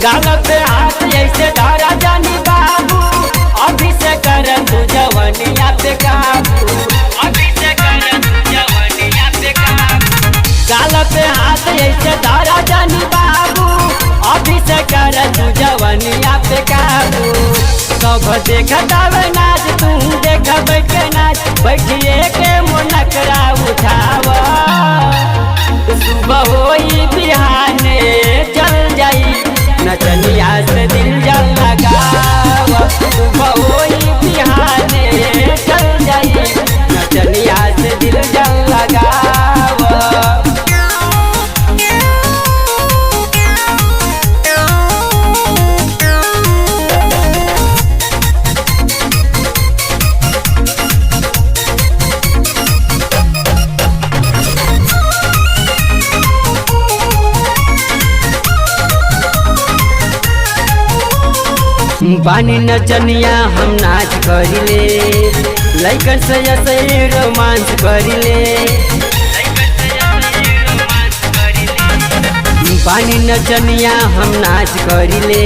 गाल पे हाथ ऐसे धरा जानी बाबू, अभी से कर तू जवनिया पे काबू, अभी से कर तू जवनिया पे काबू। गाल पे हाथ ऐसे धरा जानी बाबू, अभी से कर तू जवनिया पे काबू। सब देखतावे नाच, तू देख बैठ के नाच, बैठिए के मुनकरा उठावा। सुबह होई बिहाने चल जाई, नचनिया से दिल जल लगावा। सुबह होई बिहाने चल जाई, नचनिया से दिल जल लगावा। बानी नचनिया हम नाच करिले, लइकन से ऐसे रोमांस करिले। बानी नचनिया हम नाच करिले,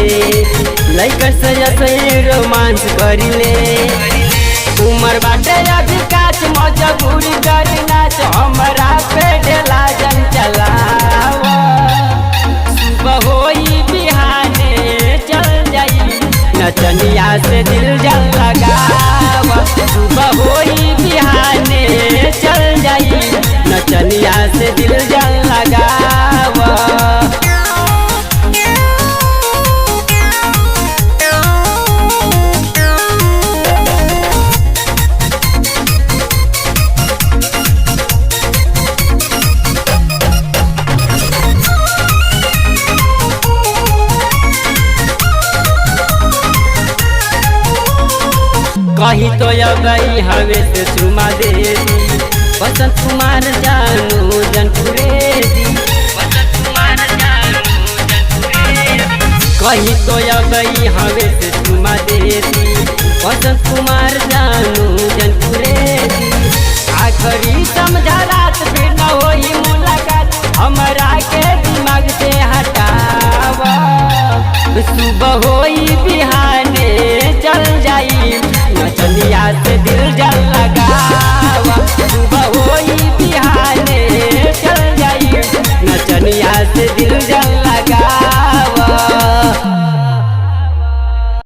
लइकन से ऐसे रोमांस करिले। उमर बाटे अभी काच, मजबूरी करी नाच, हमरा पे ढेला जन चलावा। सुबह होई बिहाने चल जाई, नचनिया से दिल जल लगावा। सुबह होई बिहाने चल जाई, नचनिया से दिल जल लगावा। कहीं तो गई हवे से चुमा दे दी, बसंत कुमार जानू जनपुरे दी। कहीं तो गई हवे से चुमा दे दी, बसंत कुमार जानू जनपुरे दी। आखिरी समझा रात फिर न होई मुलाकात, हमरा के दिमाग से हटावा। सुबह होई बिहाने चल जाई, नचनिया से दिल जल लगावा। सुबह होई बिहाने चल जाई, नचनिया से दिल जल